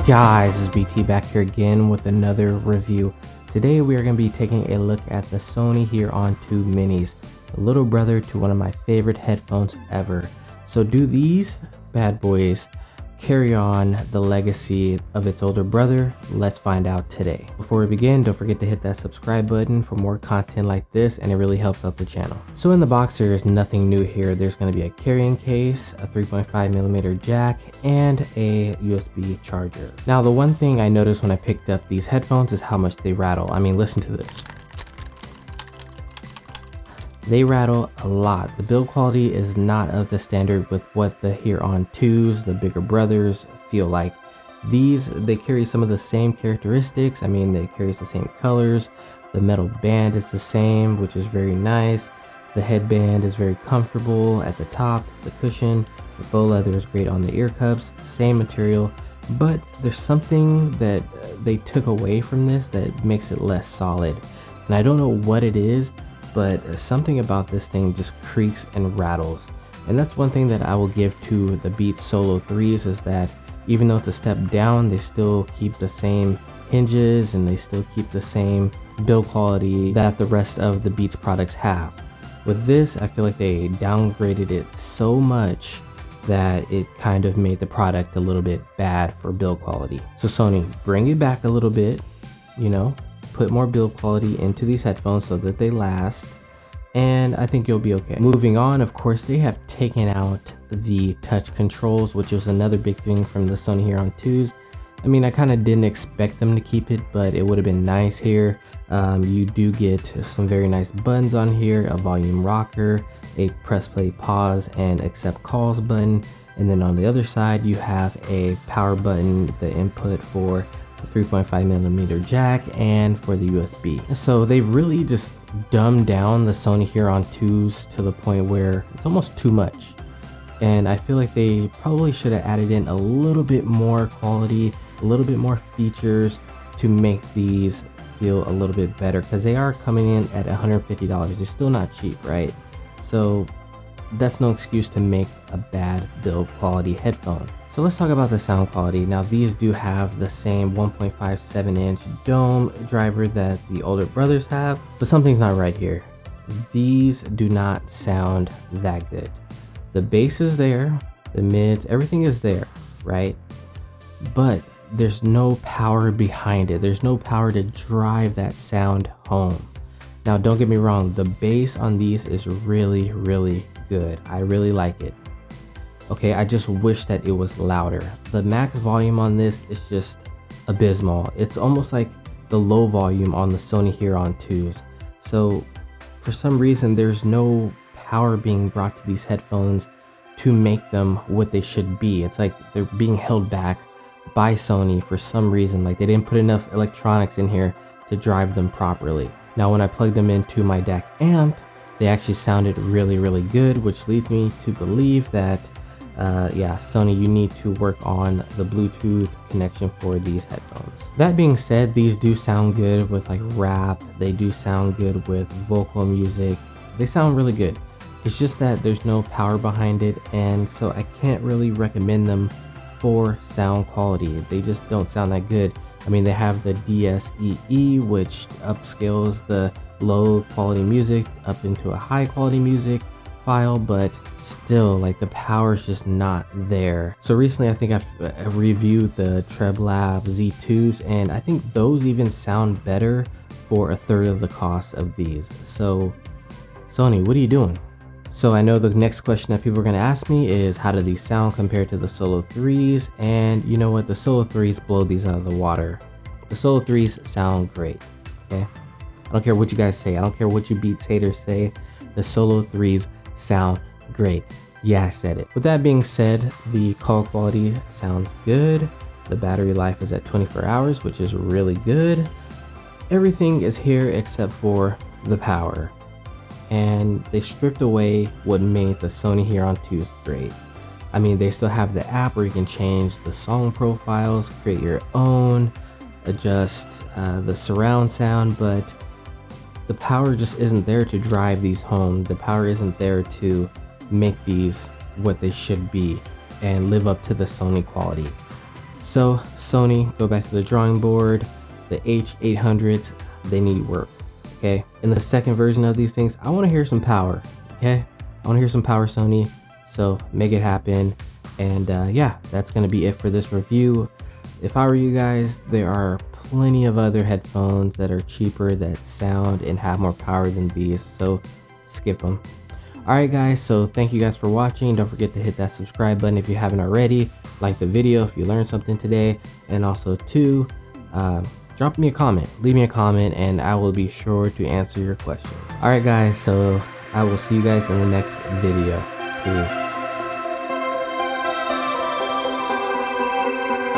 Guys, this is BT back here again with another review. Today we are going to be taking a look at the Sony H.ear minis, the little brother to one of my favorite headphones ever. So do these bad boys carry on the legacy of its older brother? Let's find out today. Before we begin, don't forget to hit that subscribe button for more content like this, and it really helps out the channel. So in the box there is nothing new here. There's going to be a carrying case, a 3.5mm jack, and a USB charger. Now the one thing I noticed when I picked up these headphones is how much they rattle. I mean, listen to this. They rattle a lot. The build quality is not of the standard with what the H.ear, the bigger brothers, feel like. These, they carry some of the same characteristics. I mean, they carry the same colors. The metal band is the same, which is very nice. The headband is very comfortable at the top. The cushion, the faux leather is great on the ear cups. The same material, but there's something that they took away from this that makes it less solid. And I don't know what it is, but something about this thing just creaks and rattles. And that's one thing that I will give to the Beats Solo 3s, is that even though it's a step down, they still keep the same hinges and they still keep the same build quality that the rest of the Beats products have. With this, I feel like they downgraded it so much that it kind of made the product a little bit bad for build quality. So Sony, bring it back a little bit, you know, put more build quality into these headphones so that they last, and I think you'll be okay. Moving on, of course, they have taken out the touch controls, which was another big thing from the Sony H.ear. I mean, I kind of didn't expect them to keep it, but it would have been nice here. You do get some very nice buttons on here, a volume rocker, a press play pause and accept calls button, and then on the other side you have a power button, the input for the 3.5mm jack, and for the USB. So they've really just dumbed down the Sony H.ear to the point where it's almost too much. And I feel like they probably should have added in a little bit more quality, a little bit more features to make these feel a little bit better, because they are coming in at $150. It's still not cheap, right? So that's no excuse to make a bad build quality headphone. So let's talk about the sound quality. Now these do have the same 1.57-inch dome driver that the older brothers have, but something's not right here. These do not sound that good. The bass is there, the mids, everything is there, right? But there's no power behind it. There's no power to drive that sound home. Now don't get me wrong, the bass on these is really, really good. I really like it. Okay, I just wish that it was louder. The max volume on this is just abysmal. It's almost like the low volume on the Sony H.ear. So for some reason, there's no power being brought to these headphones to make them what they should be. It's like they're being held back by Sony for some reason. Like they didn't put enough electronics in here to drive them properly. Now when I plugged them into my DAC amp, they actually sounded really, really good, which leads me to believe that yeah, Sony, you need to work on the Bluetooth connection for these headphones. That being said, these do sound good with like rap. They do sound good with vocal music. They sound really good. It's just that there's no power behind it, and so I can't really recommend them for sound quality. They just don't sound that good. I mean, they have the DSEE, which upscales the low quality music up into a high quality music file, but still, like, the power is just not there. So recently I think I've reviewed the TrebLab Z2s, and I think those even sound better for a third of the cost of these. So Sony, what are you doing? So I know the next question that people are going to ask me is, how do these sound compared to the Solo 3s? And you know what, the Solo 3s blow these out of the water. The Solo 3s sound great, okay? I don't care what you guys say. I don't care what you Beats haters say. The Solo 3s sound great. Yeah, I said it. With that being said, the call quality sounds good. The battery life is at 24 hours, which is really good. Everything is here except for the power. And they stripped away what made the Sony H.ear great. I mean, they still have the app where you can change the song profiles, create your own, adjust the surround sound, but the power just isn't there to drive these home. The power isn't there to make these what they should be and live up to the Sony quality. So Sony, go back to the drawing board. The H800s, they need work. Okay, in the second version of these things, I want to hear some power. Okay, I want to hear some power, Sony. So make it happen. And yeah, that's gonna be it for this review. If I were you guys, there are plenty of other headphones that are cheaper, that sound and have more power than these, so skip them. Alright guys, so thank you guys for watching. Don't forget to hit that subscribe button if you haven't already. Like the video if you learned something today, and also too, drop me a comment, leave me a comment, and I will be sure to answer your questions. Alright guys, so I will see you guys in the next video. Peace.